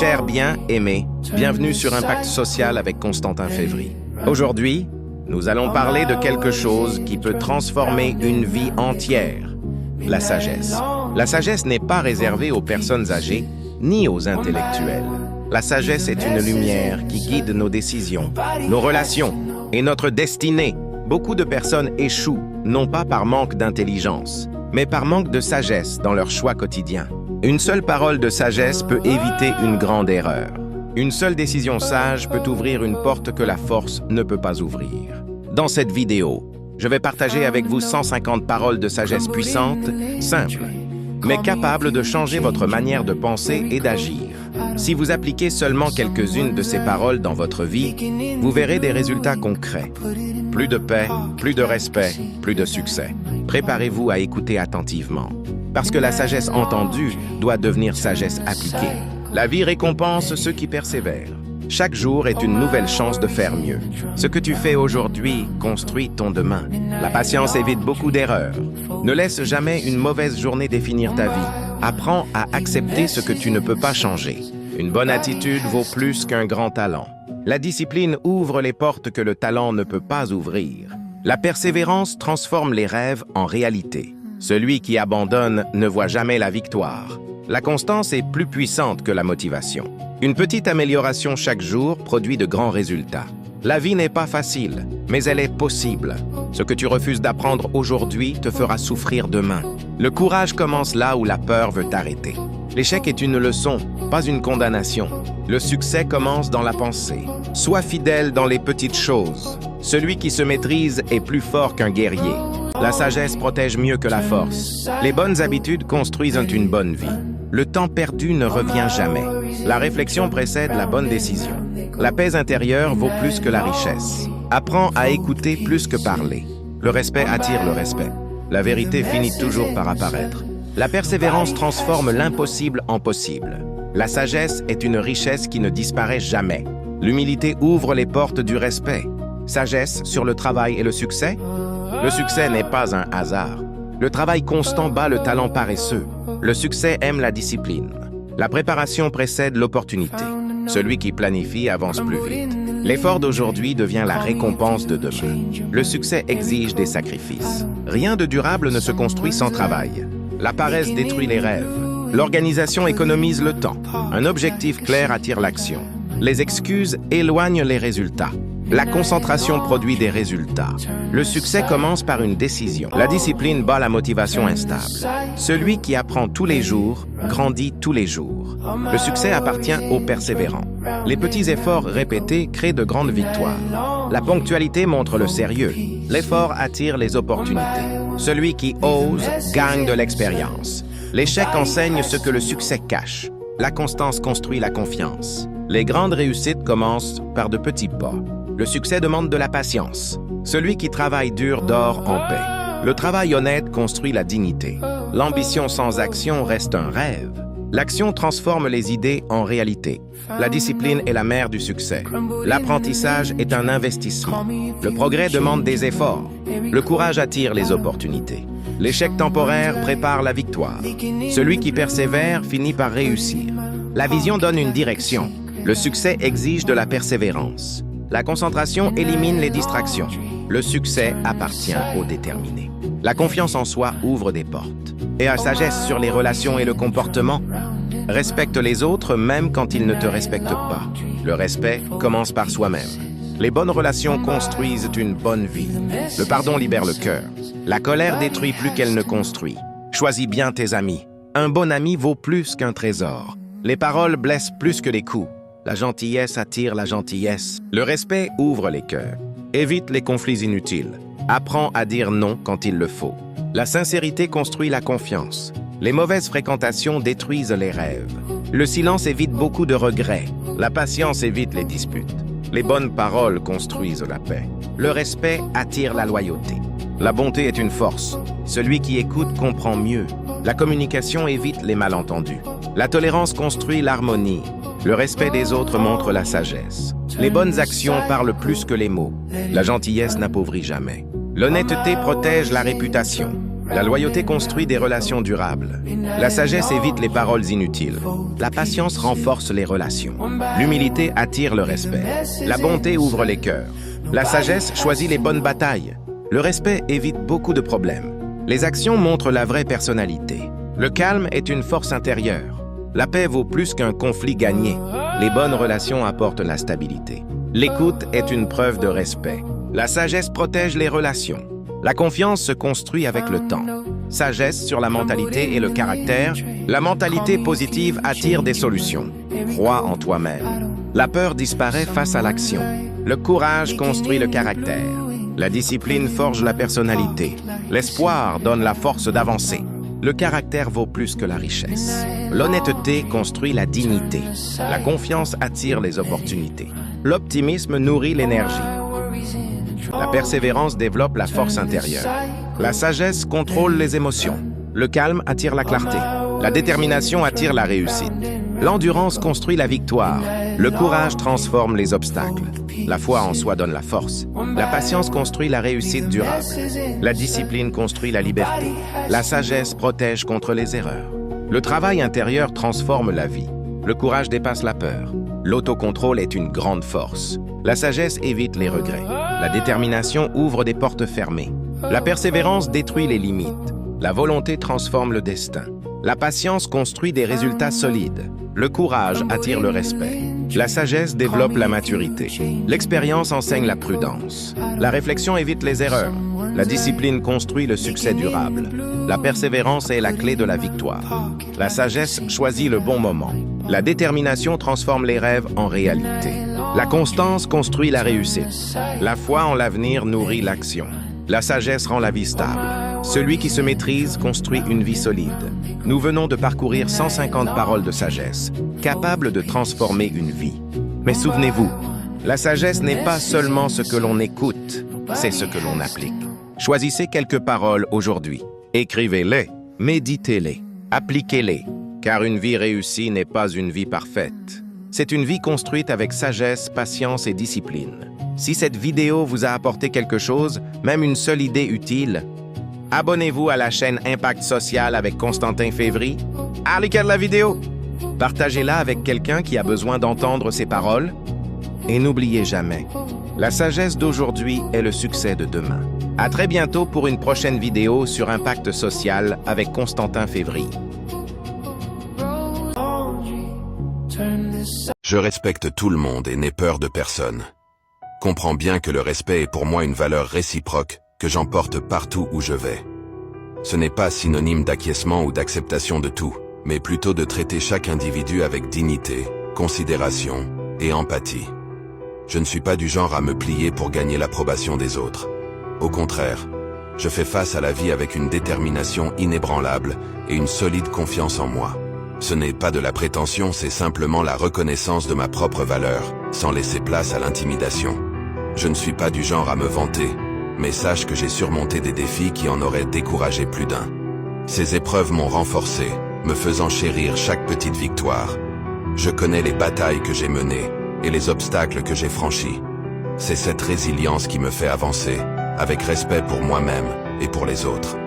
Chers bien-aimés, bienvenue sur Impact Social avec Constantin Févry. Aujourd'hui, nous allons parler de quelque chose qui peut transformer une vie entière, la sagesse. La sagesse n'est pas réservée aux personnes âgées ni aux intellectuels. La sagesse est une lumière qui guide nos décisions, nos relations et notre destinée. Beaucoup de personnes échouent, non pas par manque d'intelligence, mais par manque de sagesse dans leurs choix quotidiens. Une seule parole de sagesse peut éviter une grande erreur. Une seule décision sage peut ouvrir une porte que la force ne peut pas ouvrir. Dans cette vidéo, je vais partager avec vous 150 paroles de sagesse puissantes, simples, mais capables de changer votre manière de penser et d'agir. Si vous appliquez seulement quelques-unes de ces paroles dans votre vie, vous verrez des résultats concrets. Plus de paix, plus de respect, plus de succès. Préparez-vous à écouter attentivement. Parce que la sagesse entendue doit devenir sagesse appliquée. La vie récompense ceux qui persévèrent. Chaque jour est une nouvelle chance de faire mieux. Ce que tu fais aujourd'hui construit ton demain. La patience évite beaucoup d'erreurs. Ne laisse jamais une mauvaise journée définir ta vie. Apprends à accepter ce que tu ne peux pas changer. Une bonne attitude vaut plus qu'un grand talent. La discipline ouvre les portes que le talent ne peut pas ouvrir. La persévérance transforme les rêves en réalité. Celui qui abandonne ne voit jamais la victoire. La constance est plus puissante que la motivation. Une petite amélioration chaque jour produit de grands résultats. La vie n'est pas facile, mais elle est possible. Ce que tu refuses d'apprendre aujourd'hui te fera souffrir demain. Le courage commence là où la peur veut t'arrêter. L'échec est une leçon, pas une condamnation. Le succès commence dans la pensée. Sois fidèle dans les petites choses. Celui qui se maîtrise est plus fort qu'un guerrier. La sagesse protège mieux que la force. Les bonnes habitudes construisent une bonne vie. Le temps perdu ne revient jamais. La réflexion précède la bonne décision. La paix intérieure vaut plus que la richesse. Apprends à écouter plus que parler. Le respect attire le respect. La vérité finit toujours par apparaître. La persévérance transforme l'impossible en possible. La sagesse est une richesse qui ne disparaît jamais. L'humilité ouvre les portes du respect. Sagesse sur le travail et le succès? Le succès n'est pas un hasard. Le travail constant bat le talent paresseux. Le succès aime la discipline. La préparation précède l'opportunité. Celui qui planifie avance plus vite. L'effort d'aujourd'hui devient la récompense de demain. Le succès exige des sacrifices. Rien de durable ne se construit sans travail. La paresse détruit les rêves. L'organisation économise le temps. Un objectif clair attire l'action. Les excuses éloignent les résultats. La concentration produit des résultats. Le succès commence par une décision. La discipline bat la motivation instable. Celui qui apprend tous les jours grandit tous les jours. Le succès appartient aux persévérants. Les petits efforts répétés créent de grandes victoires. La ponctualité montre le sérieux. L'effort attire les opportunités. Celui qui ose gagne de l'expérience. L'échec enseigne ce que le succès cache. La constance construit la confiance. Les grandes réussites commencent par de petits pas. Le succès demande de la patience. Celui qui travaille dur dort en paix. Le travail honnête construit la dignité. L'ambition sans action reste un rêve. L'action transforme les idées en réalité. La discipline est la mère du succès. L'apprentissage est un investissement. Le progrès demande des efforts. Le courage attire les opportunités. L'échec temporaire prépare la victoire. Celui qui persévère finit par réussir. La vision donne une direction. Le succès exige de la persévérance. La concentration élimine les distractions. Le succès appartient aux déterminés. La confiance en soi ouvre des portes. Et la sagesse sur les relations et le comportement. Respecte les autres même quand ils ne te respectent pas. Le respect commence par soi-même. Les bonnes relations construisent une bonne vie. Le pardon libère le cœur. La colère détruit plus qu'elle ne construit. Choisis bien tes amis. Un bon ami vaut plus qu'un trésor. Les paroles blessent plus que les coups. La gentillesse attire la gentillesse. Le respect ouvre les cœurs. Évite les conflits inutiles. Apprends à dire non quand il le faut. La sincérité construit la confiance. Les mauvaises fréquentations détruisent les rêves. Le silence évite beaucoup de regrets. La patience évite les disputes. Les bonnes paroles construisent la paix. Le respect attire la loyauté. La bonté est une force. Celui qui écoute comprend mieux. La communication évite les malentendus. La tolérance construit l'harmonie. Le respect des autres montre la sagesse. Les bonnes actions parlent plus que les mots. La gentillesse n'appauvrit jamais. L'honnêteté protège la réputation. La loyauté construit des relations durables. La sagesse évite les paroles inutiles. La patience renforce les relations. L'humilité attire le respect. La bonté ouvre les cœurs. La sagesse choisit les bonnes batailles. Le respect évite beaucoup de problèmes. Les actions montrent la vraie personnalité. Le calme est une force intérieure. La paix vaut plus qu'un conflit gagné. Les bonnes relations apportent la stabilité. L'écoute est une preuve de respect. La sagesse protège les relations. La confiance se construit avec le temps. Sagesse sur la mentalité et le caractère. La mentalité positive attire des solutions. Crois en toi-même. La peur disparaît face à l'action. Le courage construit le caractère. La discipline forge la personnalité. L'espoir donne la force d'avancer. Le caractère vaut plus que la richesse. L'honnêteté construit la dignité. La confiance attire les opportunités. L'optimisme nourrit l'énergie. La persévérance développe la force intérieure. La sagesse contrôle les émotions. Le calme attire la clarté. La détermination attire la réussite. L'endurance construit la victoire. Le courage transforme les obstacles. La foi en soi donne la force. La patience construit la réussite durable. La discipline construit la liberté. La sagesse protège contre les erreurs. Le travail intérieur transforme la vie. Le courage dépasse la peur. L'autocontrôle est une grande force. La sagesse évite les regrets. La détermination ouvre des portes fermées. La persévérance détruit les limites. La volonté transforme le destin. La patience construit des résultats solides. Le courage attire le respect. La sagesse développe la maturité. L'expérience enseigne la prudence. La réflexion évite les erreurs. La discipline construit le succès durable. La persévérance est la clé de la victoire. La sagesse choisit le bon moment. La détermination transforme les rêves en réalité. La constance construit la réussite. La foi en l'avenir nourrit l'action. La sagesse rend la vie stable. Celui qui se maîtrise construit une vie solide. Nous venons de parcourir 150 paroles de sagesse, capables de transformer une vie. Mais souvenez-vous, la sagesse n'est pas seulement ce que l'on écoute, c'est ce que l'on applique. Choisissez quelques paroles aujourd'hui. Écrivez-les, méditez-les, appliquez-les, car une vie réussie n'est pas une vie parfaite. C'est une vie construite avec sagesse, patience et discipline. Si cette vidéo vous a apporté quelque chose, même une seule idée utile, abonnez-vous à la chaîne Impact Social avec Constantin Févry. Likez la vidéo. Partagez-la avec quelqu'un qui a besoin d'entendre ces paroles. Et n'oubliez jamais, la sagesse d'aujourd'hui est le succès de demain. À très bientôt pour une prochaine vidéo sur Impact Social avec Constantin Févry. Je respecte tout le monde et n'ai peur de personne. Comprends bien que le respect est pour moi une valeur réciproque que j'emporte partout où je vais. Ce n'est pas synonyme d'acquiescement ou d'acceptation de tout, mais plutôt de traiter chaque individu avec dignité, considération et empathie. Je ne suis pas du genre à me plier pour gagner l'approbation des autres. Au contraire, je fais face à la vie avec une détermination inébranlable et une solide confiance en moi. Ce n'est pas de la prétention, c'est simplement la reconnaissance de ma propre valeur, sans laisser place à l'intimidation. Je ne suis pas du genre à me vanter, mais sache que j'ai surmonté des défis qui en auraient découragé plus d'un. Ces épreuves m'ont renforcé, me faisant chérir chaque petite victoire. Je connais les batailles que j'ai menées et les obstacles que j'ai franchis. C'est cette résilience qui me fait avancer, avec respect pour moi-même et pour les autres.